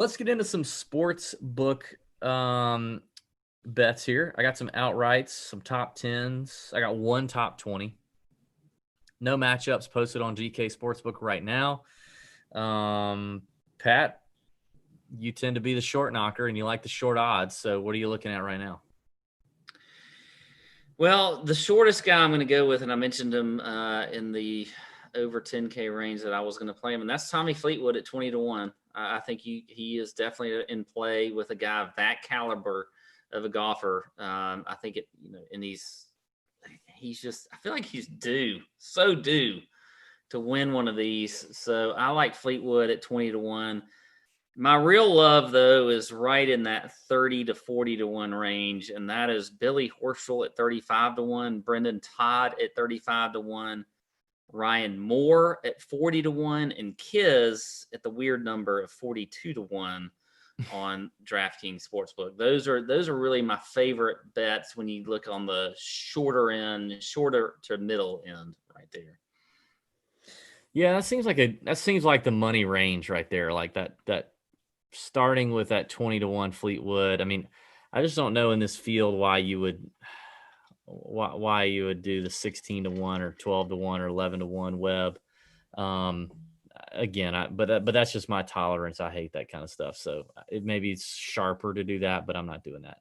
Let's get into some sports book bets here. I got some outrights, some top 10s. I got one top 20. No matchups posted on GK Sportsbook right now. Pat, you tend to be the short knocker and you like the short odds. So what are you looking at right now? Well, the shortest guy I'm going to go with, and I mentioned him in the over 10K range that I was going to play him, and that's Tommy Fleetwood at 20-1. I think he is definitely in play with a guy of that caliber of a golfer. I think and he's just, I feel like he's so due to win one of these. So I like Fleetwood at 20-1. My real love, though, is right in that 30 to 40-1 range, and that is Billy Horschel at 35-1, Brendan Todd at 35-1, Ryan Moore at 40-1, and Kiz at the weird number of 42-1 on DraftKings Sportsbook. Those are really my favorite bets when you look on the shorter to middle end right there. Yeah, that seems like the money range right there, like that starting with that 20-1 Fleetwood. I mean, I just don't know in this field why you would do the 16-1 or 12-1 or 11-1 Webb. Again, but that's just my tolerance. I hate that kind of stuff. So maybe it's sharper to do that, but I'm not doing that.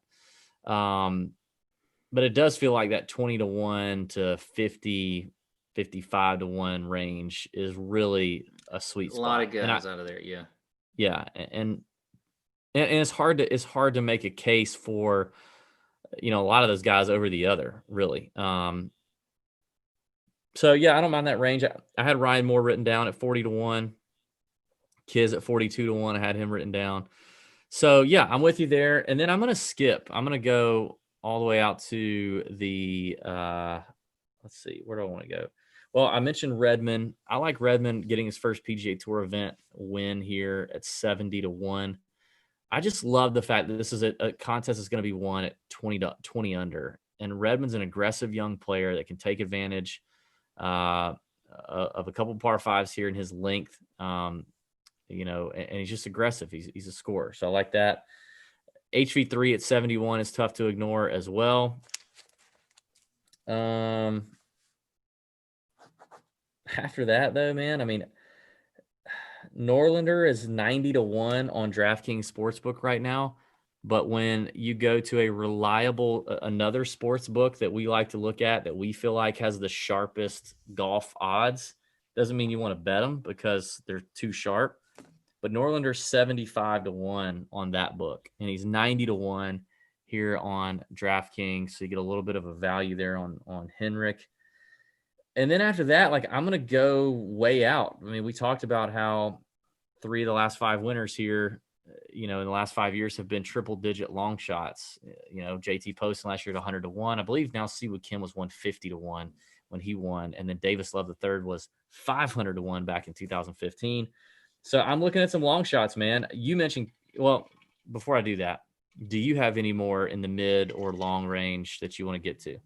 But it does feel like that 20-1 to 50, 55-1 range is really a sweet spot. A lot of guys out of there, yeah. Yeah, and it's hard to make a case for a lot of those guys over the other, really. So yeah, I don't mind that range. I had Ryan Moore written down at 40-1, Kiz at 42-1. I had him written down. So yeah, I'm with you there. And then I'm gonna skip. I'm gonna go all the way out to the let's see, where do I want to go? Well, I mentioned Redmond. I like Redmond getting his first PGA Tour event win here at 70-1. I just love the fact that this is a contest that's going to be won at 20 under. And Redmond's an aggressive young player that can take advantage of a couple par fives here in his length. And he's just aggressive. He's a scorer. So I like that. HV3 at 71 is tough to ignore as well. After that, though, man, I mean, Norlander is 90-1 on DraftKings Sportsbook right now. But when you go to a reliable, another sports book that we like to look at that we feel like has the sharpest golf odds, doesn't mean you want to bet them because they're too sharp. But Norlander's 75-1 on that book, and he's 90-1 here on DraftKings. So you get a little bit of a value there on Henrik. And then after that, like, I'm going to go way out. I mean, we talked about how 3 of the last 5 winners here, in the last 5 years have been triple-digit long shots. JT Poston last year at 100-1. I believe now Siwoo Kim was 150-1 when he won. And then Davis Love III was 500-1 back in 2015. So I'm looking at some long shots, man. You mentioned, well, before I do that, do you have any more in the mid or long range that you want to get to?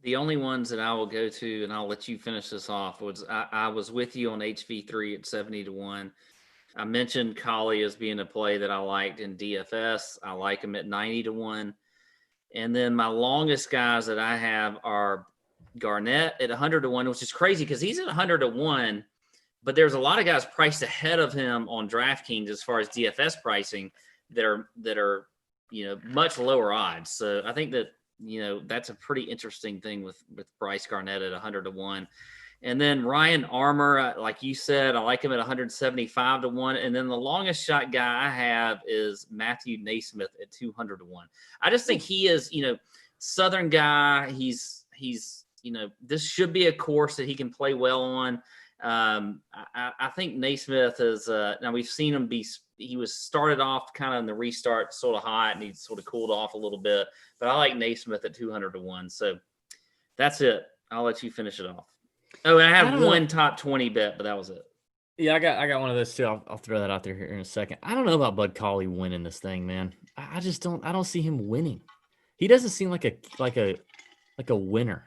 The only ones that I will go to, and I'll let you finish this off, was I was with you on HV3 at 70-1. I mentioned Collie as being a play that I liked in DFS. I like him at 90-1. And then my longest guys that I have are Garnett at 100-1, which is crazy because he's at 100-1, but there's a lot of guys priced ahead of him on DraftKings as far as DFS pricing that are much lower odds. So I think that that's a pretty interesting thing with Bryce Garnett at 100-1. And then Ryan Armour, like you said, I like him at 175-1. And then the longest shot guy I have is Matthew Naismith at 200-1. I just think he is, Southern guy. He's this should be a course that he can play well on. I think Naismith is, now we've seen him he was started off kind of in the restart sort of hot and he sort of cooled off a little bit, but I like Naismith at 200-1. So that's it. I'll let you finish it off. Oh, and I have one top 20 bet, but that was it. Yeah, I got one of those too. I'll throw that out there here in a second. I don't know about Bud Cauley winning this thing, man. I don't see him winning. He doesn't seem like a winner.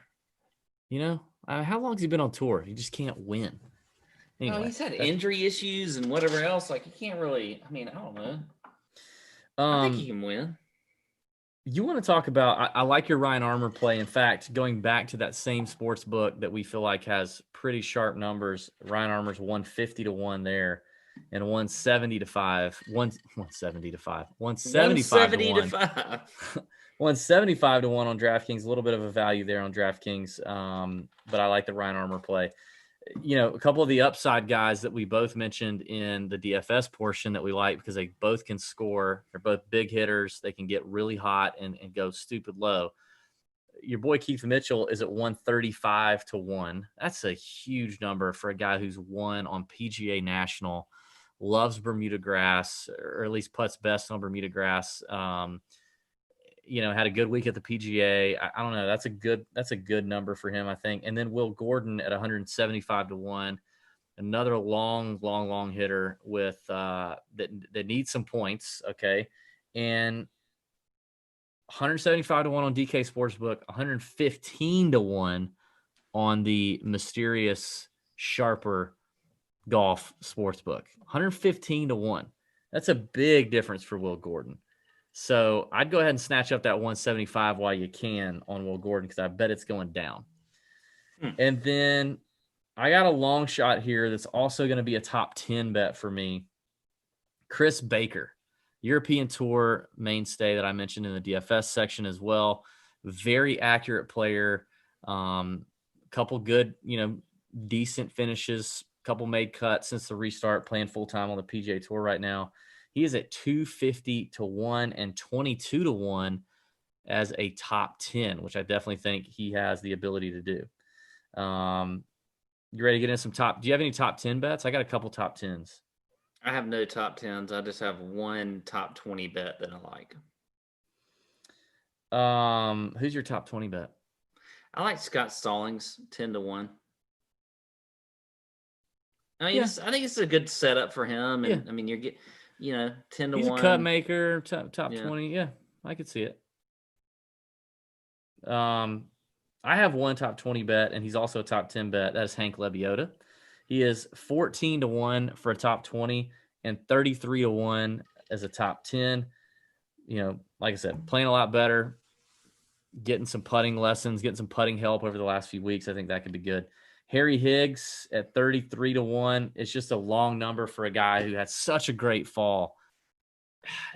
How long has he been on tour? He just can't win. No, Anyway, he's had injury issues and whatever else. Like, he can't really. I mean, I don't know. I think he can win. You want to talk about? I like your Ryan Armour play. In fact, going back to that same sports book that we feel like has pretty sharp numbers, Ryan Armour's 150 to 1 there, and 170 to 5, 170 to 5, 175 to 1, 175 to 1 on DraftKings. A little bit of a value there on DraftKings, but I like the Ryan Armour play. A couple of the upside guys that we both mentioned in the DFS portion that we like because they both can score. They're both big hitters. They can get really hot and go stupid low. Your boy Keith Mitchell is at 135 to 1. That's a huge number for a guy who's won on PGA National, loves Bermuda grass, or at least putts best on Bermuda grass. Had a good week at the PGA. I don't know. That's a good number for him, I think. And then Will Gordon at 175 to 1, another long hitter with that needs some points. Okay. And 175 to 1 on DK Sportsbook, 115 to 1 on the mysterious Sharper Golf Sportsbook. 115 to 1. That's a big difference for Will Gordon. So I'd go ahead and snatch up that 175 while you can on Will Gordon because I bet it's going down. And then I got a long shot here that's also going to be a top 10 bet for me. Chris Baker, European Tour mainstay that I mentioned in the DFS section as well. Very accurate player. Couple good, decent finishes. Couple made cuts since the restart, playing full-time on the PGA Tour right now. He is at 250 to 1 and 22 to 1 as a top 10, which I definitely think he has the ability to do. You ready to get in some top? Do you have any top 10 bets? I got a couple top 10s. I have no top 10s. I just have one top 20 bet that I like. Who's your top 20 bet? I like Scott Stallings, 10 to 1. I mean, I think it's a good setup for him. And I mean, you're getting, 10 to 1. He's a cut maker, top 20. Yeah, I could see it. I have one top 20 bet, and he's also a top 10 bet. That's Hank Lebioda. He is 14 to 1 for a top 20 and 33 to 1 as a top 10. Like I said, playing a lot better, getting some putting lessons, getting some putting help over the last few weeks. I think that could be good. Harry Higgs at 33 to 1. It's just a long number for a guy who had such a great fall.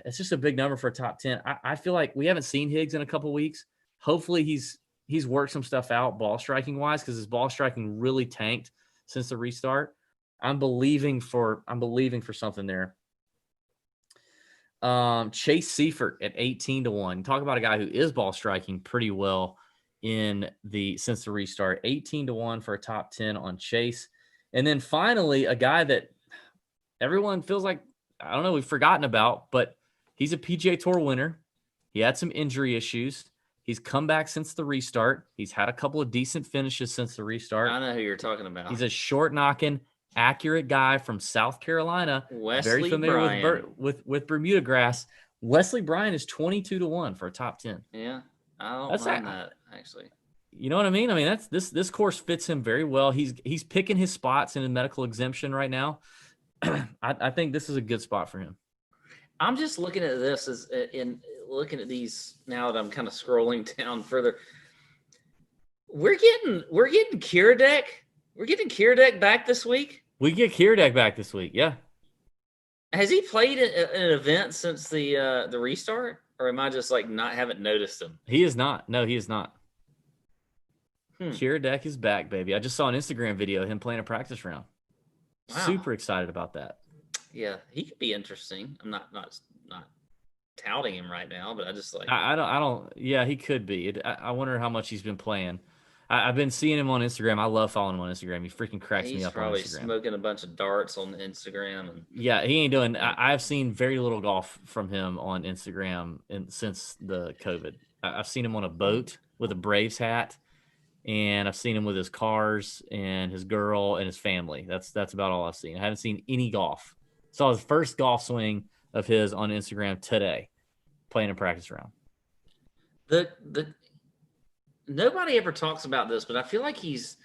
It's just a big number for a top 10. I feel like we haven't seen Higgs in a couple weeks. Hopefully he's worked some stuff out ball striking wise because his ball striking really tanked since the restart. I'm believing for something there. Chase Seifert at 18 to 1. Talk about a guy who is ball striking pretty well since the restart. 18 to 1 for a top 10 on Chase. And then finally, a guy that everyone feels like, I don't know, we've forgotten about, but he's a PGA Tour winner. He had some injury issues. He's come back since the restart. He's had a couple of decent finishes since the restart. I know who you're talking about. He's a short knocking, accurate guy from South Carolina. Wesley very familiar Bryan. with Bermuda grass. Wesley Bryan is 22 to 1 for a top 10. Yeah, I don't mind that, actually. You know what I mean? I mean, that's this course fits him very well. He's picking his spots in a medical exemption right now. I think this is a good spot for him. I'm just looking at this looking at these now that I'm kind of scrolling down further. We're getting Kiradech. We're getting Kiradech back this week. We get Kiradech back this week. Yeah. Has he played an event since the restart, or am I just haven't noticed him? He is not. No, he is not. Kiradech is back, baby. I just saw an Instagram video of him playing a practice round. Wow. Super excited about that. Yeah, he could be interesting. I'm not touting him right now, but I just I don't. Yeah, he could be. I wonder how much he's been playing. I've been seeing him on Instagram. I love following him on Instagram. He freaking cracks me up on Instagram. He's probably smoking a bunch of darts on Instagram. Yeah, he ain't doing. I've seen very little golf from him on Instagram since the COVID. I've seen him on a boat with a Braves hat, and I've seen him with his cars and his girl and his family. That's about all I've seen. I haven't seen any golf. Saw his first golf swing of his on Instagram today, playing a practice round. Nobody ever talks about this, but I feel like he's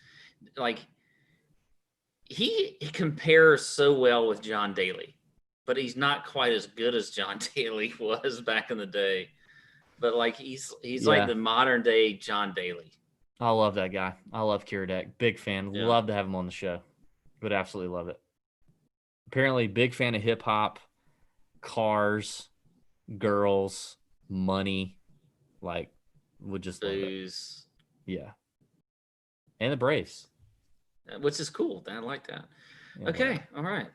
he compares so well with John Daly, but he's not quite as good as John Daly was back in the day. But like he's like Yeah. the modern day John Daly. I love that guy. I love Kiradek. Big fan. Yeah. Love to have him on the show. Would absolutely love it. Apparently, big fan of hip hop, cars, girls, money. Like, would just love it. Booze, Yeah. And the Braves. which is cool. I like that. Yeah, Okay, all right.